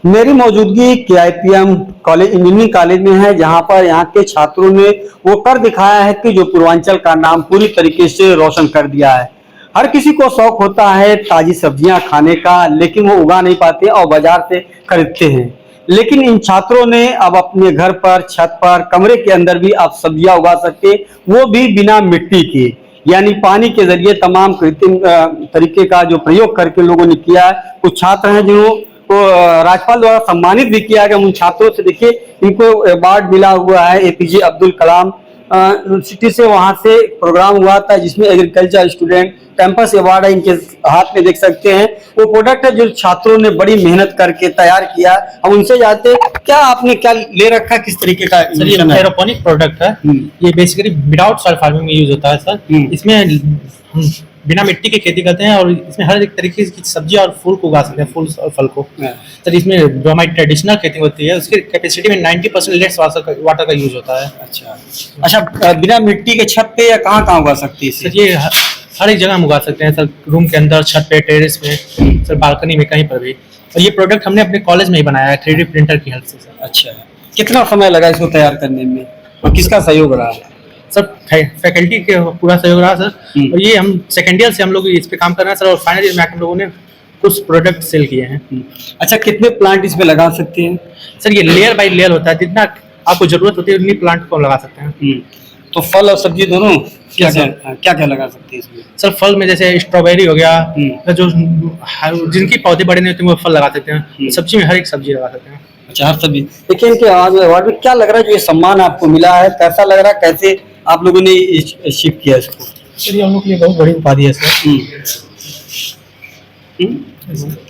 मेरी मौजूदगी KIPM college engineering college में है, जहां पर यहाँ के छात्रों ने वो कर दिखाया है कि जो पूर्वांचल का नाम पूरी तरीके से रोशन कर दिया है। हर किसी को शौक होता है ताजी सब्जियां खाने का, लेकिन वो उगा नहीं पाते और बाजार से खरीदते हैं। लेकिन इन छात्रों ने अब अपने घर पर, छत पर, कमरे के अंदर भी आप सब्जियां उगा सकते, वो भी बिना मिट्टी के, यानी पानी के जरिए तमाम कृत्रिम तरीके का जो प्रयोग करके लोगों ने किया है। कुछ छात्र हैं जिन्होंने को राज्यपाल द्वारा सम्मानित भी किया गया। उन छात्रों से देखिए, इनको अवार्ड मिला हुआ है APJ अब्दुल कलाम यूनिवर्सिटी से, वहां से प्रोग्राम हुआ था जिसमें एग्रीकल्चर स्टूडेंट कैंपस अवार्ड है। इनके हाथ में देख सकते हैं वो प्रोडक्ट है जो छात्रों ने बड़ी मेहनत करके तैयार किया। हम उनसे जानते हैं क्या आपने क्या ले रखा, किस तरीके का। सर ये एरोपोनिक प्रोडक्ट है। ये बेसिकली विदाउट सॉइल फार्मिंग में यूज होता है सर। इसमें हम बिना मिट्टी की खेती करते हैं और इसमें हर एक तरीके की सब्जी और फूल को उगा सकते हैं, फूल और फल को। सर इसमें जो हमारी ट्रेडिशनल खेती होती है उसकी कैपेसिटी में 90% लेस वाटर का यूज होता है। अच्छा, बिना मिट्टी के छत पे या कहाँ उगा सकती है सर? ये हर एक जगह हम उगा सकते हैं सर, रूम के अंदर, छत पे, टेरेस पे, सर बालकनी में, कहीं पर भी। और ये प्रोडक्ट हमने अपने कॉलेज में ही बनाया है 3D प्रिंटर की हेल्प से सर। अच्छा, कितना समय लगा इसको तैयार करने में और किसका सहयोग रहा? सर फैकल्टी के पूरा सहयोग रहा सर। और ये हम सेकेंड ईयर से हम लोग इस पे काम कर रहे हैं सर, और फाइनल ईयर में हम लोगों ने कुछ प्रोडक्ट सेल किए हैं। अच्छा, कितने प्लांट इसमें लगा सकते हैं? सर ये लेयर बाय लेयर होता है, जितना आपको जरूरत होती है उतनी प्लांट को लगा सकते हैं। तो फल और सब्जी दोनों क्या क्या लगा सकते हैं इसमें? सर फल में जैसे स्ट्रॉबेरी हो गया, जो जिनकी पौधे बड़े नहीं होते वो फल लगा सकते हैं। सब्जी में हर एक सब्जी लगा सकते हैं। अच्छा, हर सब्जी। देखिए इनके अवार्ड में क्या लग रहा है, जो ये सम्मान आपको मिला है, कैसा लग रहा है, कैसे आप लोगों ने अचीव किया इसको? सर ये हम लोग के लिए बहुत बड़ी उपाधि है सर।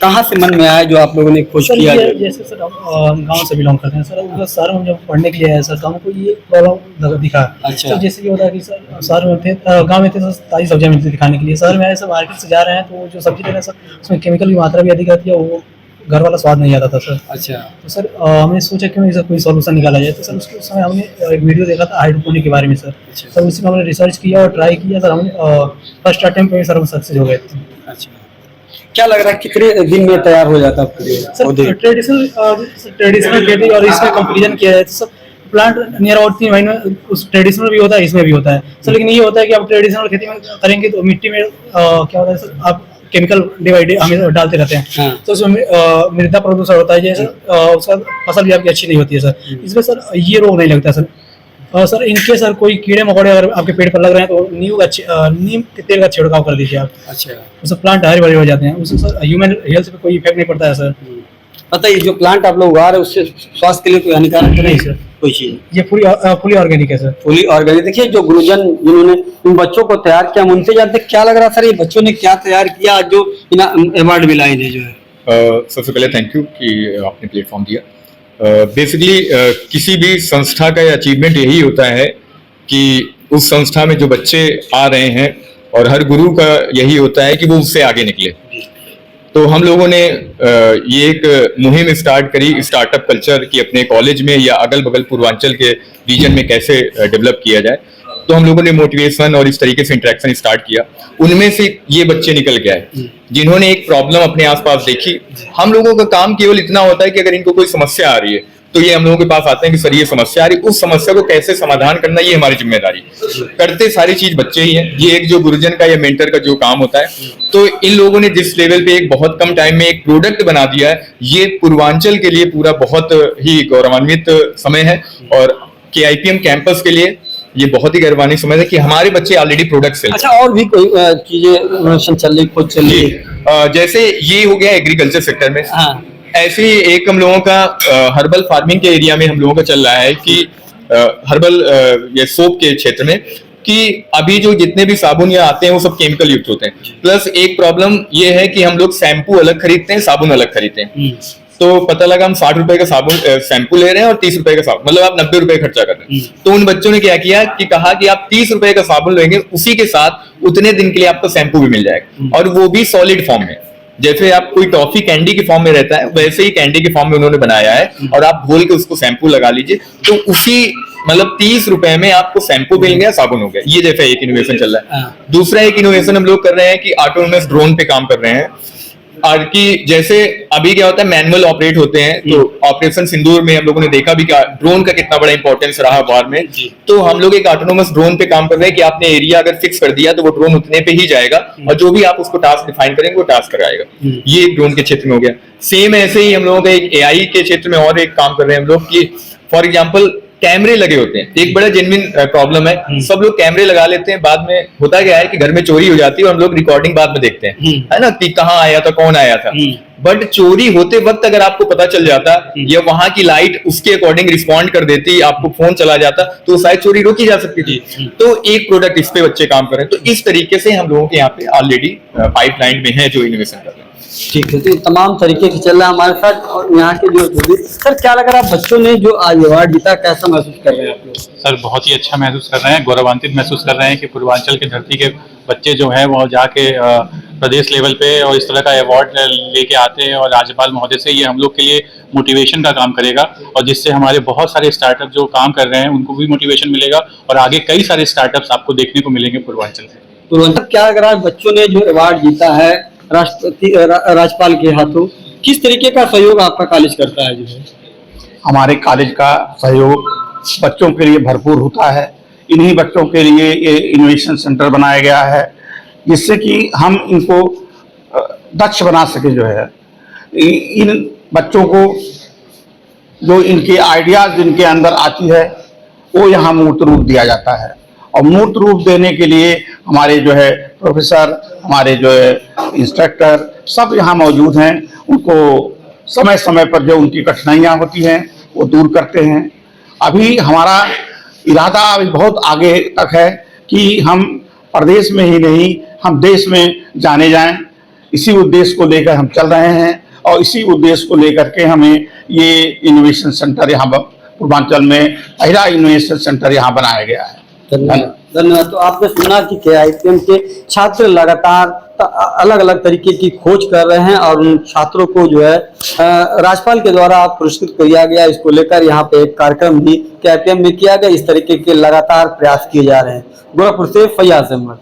कहाँ से मन में आया जो आप लोगों ने खोज किया? जैसे सर हम गांव से बिलोंग करते हैं सर, उधर शहर में जब पढ़ने के लिए आया सर, तो हमको ये प्रॉब्लम दिखा। अच्छा। तो जैसे ये होता है कि सर शहर में थे, गांव में थे सर, ताज़ी सब्जियां मिलती दिखाने के लिए। शहर में आए सर, मार्केट से जा रहे हैं तो जो सब्जी ले रहे हैं सर, उसमें केमिकल की मात्रा भी अधिक रहती है, वो घर वाला स्वाद नहीं आता था सर। अच्छा। तो सर हमने सोचा क्यों इसका कोई सॉल्यूशन निकाला जाए। तो सर उसके समय हमने एक वीडियो देखा था हाइड्रोपोनिक के बारे में सर। सर उसी में हमने रिसर्च किया और ट्राई किया सर। हमने फर्स्ट अटेम्प्ट में सर हम सक्सेस हो गए थे। अच्छा, क्या लग रहा है कितने दिन में तैयार हो जाता है? सर ट्रेडिशनल खेती और इसमें कंपेरिजन किया जाए तो सब प्लांट नियर अबाउट 3 महीने में उस ट्रेडिशनल भी होता है, इसमें भी होता है सर। लेकिन ये होता है कि आप ट्रेडिशनल खेती में करेंगे तो मिट्टी में क्या होता है सर, आप केमिकल डे बाई डे हमें डालते रहते हैं। तो उसमें मृदा प्रदूषण होता है, जैसे उसका फसल भी आपकी अच्छी नहीं होती है सर। इसमें सर ये रोग नहीं लगता सर। सर इनके सर कोई कीड़े मकोड़े अगर आपके पेड़ पर लग रहे हैं तो नीम के तेल का छिड़काव कर दीजिए आप। अच्छा, उससे प्लांट हरे भरे हो जाते हैं, उससे सर ह्यूमन हेल्थ पे कोई इफेक्ट नहीं पड़ता है सर। पता है, जो प्लांट आप लोग उगा रहे हैं उससे स्वास्थ्य के लिए कोई हानिकारक नहीं सर? कोई चीज, ये फुली ऑर्गेनिक है सर। Fully organic. देखिए जो गुरुजन जिन्होंने इन बच्चों को तैयार किया, उनसे जानते क्या लग रहा सर, ये बच्चों ने क्या तैयार किया जो अवार्ड मिला इन्हें जो है? सबसे पहले थैंक यू कि आपने प्लेटफॉर्म दिया। बेसिकली किसी भी संस्था का अचीवमेंट यही होता है कि उस संस्था में जो बच्चे आ रहे हैं, और हर गुरु का यही होता है कि वो उससे आगे निकले। तो हम लोगों ने ये एक मुहिम स्टार्ट करी स्टार्टअप कल्चर की, अपने कॉलेज में या अगल बगल पूर्वांचल के रीजन में कैसे डेवलप किया जाए। तो हम लोगों ने मोटिवेशन और इस तरीके से इंटरेक्शन स्टार्ट किया। उनमें से ये बच्चे निकल के आए जिन्होंने एक प्रॉब्लम अपने आसपास देखी। हम लोगों का काम केवल इतना होता है कि अगर इनको कोई समस्या आ रही है तो ये हम लोगों के पास आते हैं कि सर ये समस्या आ रही, उस समस्या को कैसे समाधान करना, ये हमारी जिम्मेदारी। करते सारी चीज बच्चे ही हैं। ये एक जो गुरुजन का या मेंटर का जो काम होता है, तो इन लोगों ने जिस लेवल पे एक बहुत कम टाइम में एक प्रोडक्ट बना दिया है, ये पूर्वांचल के लिए पूरा बहुत ही गौरवान्वित समय है। और KIPM कैंपस के लिए ये बहुत ही गौरवान्वित समय है कि हमारे बच्चे ऑलरेडी प्रोडक्ट सेल। अच्छा, और भी कोई चीजें चल रही, खोज चल रही? जैसे ये हो गया एग्रीकल्चर सेक्टर में। ऐसे ही एक हम लोगों का हर्बल फार्मिंग के एरिया में हम लोगों का चल रहा है कि हर्बल ये सोप के क्षेत्र में, कि अभी जो जितने भी साबुन या आते हैं वो सब केमिकल युक्त होते हैं। प्लस एक प्रॉब्लम ये है कि हम लोग शैम्पू अलग खरीदते हैं, साबुन अलग खरीदते हैं। तो पता लगा हम 60 रुपए का साबुन शैम्पू ले रहे हैं और 30 रुपए का साबुन, मतलब आप 90 रुपए खर्चा कर रहे हैं। तो उन बच्चों ने क्या किया कि कहा कि आप 30 रुपए का साबुन लेंगे, उसी के साथ उतने दिन के लिए आपका शैम्पू भी मिल जाएगा, और वो भी सॉलिड फॉर्म में। जैसे आप कोई टॉफी कैंडी के फॉर्म में रहता है, वैसे ही कैंडी के फॉर्म में उन्होंने बनाया है, और आप घोल के उसको शैम्पू लगा लीजिए तो उसी मतलब 30 रुपए में आपको शैम्पू मिल गया, साबुन हो गया। ये जैसा एक इनोवेशन चल रहा है। दूसरा एक इनोवेशन हम लोग कर रहे हैं कि ऑटोनोमस ड्रोन पे काम कर रहे हैं। कि जैसे अभी क्या होता है, मैनुअल ऑपरेट होते हैं, तो ऑपरेशन सिंदूर में हम लोगों ने देखा भी कि ड्रोन का कितना बड़ा इंपॉर्टेंस रहा वार में। तो हम लोग एक ऑटोनोमस ड्रोन पे काम कर रहे हैं कि आपने एरिया अगर फिक्स कर दिया तो वो ड्रोन उतने पे ही जाएगा और जो भी आप उसको टास्क डिफाइन करेंगे वो टास्क कराएगा। ये एक ड्रोन के क्षेत्र में हो गया। सेम ऐसे ही हम लोगों का एक एआई के क्षेत्र में और एक काम कर रहे हैं हम लोग कि फॉर एग्जाम्पल कैमरे लगे होते हैं, एक बड़ा जेन्युइन प्रॉब्लम है। सब लोग कैमरे लगा लेते हैं, बाद में होता क्या है कि घर में चोरी हो जाती है और हम लोग रिकॉर्डिंग बाद में देखते हैं, है ना, कि कहाँ आया था, कौन आया था। बट चोरी होते वक्त अगर आपको पता चल जाता या वहां की लाइट उसके अकॉर्डिंग रिस्पॉन्ड कर देती, आपको फोन चला जाता, तो शायद चोरी रोकी जा सकती थी। तो एक प्रोडक्ट इस पे बच्चे काम कर रहे हैं। तो इस तरीके से हम लोगों के यहाँ पे ऑलरेडी पाइपलाइन में है जो इनोवेशन कर रहे हैं। ठीक है, तो ये तमाम तरीके से चल रहा है हमारे साथ। और यहाँ के जो सर क्या लग रहा है, बच्चों ने जो आज अवार्ड जीता, कैसा महसूस कर रहे हैं आप लोग? सर बहुत ही अच्छा महसूस कर रहे हैं, गौरवान्वित महसूस कर रहे हैं कि पूर्वांचल की धरती के बच्चे जो हैं वो जाके प्रदेश लेवल पे और इस तरह का अवार्ड लेके आते हैं। और राज्यपाल महोदय से ये हम लोग के लिए मोटिवेशन का काम करेगा और जिससे हमारे बहुत सारे स्टार्टअप जो काम कर रहे हैं उनको भी मोटिवेशन मिलेगा और आगे कई सारे स्टार्टअप्स आपको देखने को मिलेंगे पूर्वांचल से। पूर्वांचल क्या लग रहा है, बच्चों ने जो अवार्ड जीता है राज्यपाल के हाथों, किस तरीके का सहयोग आपका कॉलेज करता है? जो है हमारे कॉलेज का सहयोग बच्चों के लिए भरपूर होता है। इन्हीं बच्चों के लिए ये इनोवेशन सेंटर बनाया गया है जिससे कि हम इनको दक्ष बना सके। जो है इन बच्चों को जो इनके आइडियाज जिनके अंदर आती है वो यहाँ मूर्त रूप दिया जाता है और मूर्त रूप देने के लिए हमारे जो है प्रोफेसर, हमारे जो है इंस्ट्रक्टर सब यहाँ मौजूद हैं। उनको समय समय पर जो उनकी कठिनाइयाँ होती हैं वो दूर करते हैं। अभी हमारा इरादा अभी बहुत आगे तक है कि हम प्रदेश में ही नहीं हम देश में जाने जाएं। इसी उद्देश्य को लेकर हम चल रहे हैं और इसी उद्देश्य को लेकर के हमें ये इनोवेशन सेंटर यहाँ पूर्वांचल में पहला इनोवेशन सेंटर यहाँ बनाया गया है। धन्यवाद। तो आपने सुना कि KIPM के छात्र लगातार अलग अलग तरीके की खोज कर रहे हैं और उन छात्रों को जो है राज्यपाल के द्वारा पुरस्कृत किया गया। इसको लेकर यहाँ पे एक कार्यक्रम भी KIPM में किया गया। इस तरीके के लगातार प्रयास किए जा रहे हैं। गोरखपुर से फैयाज अहमद।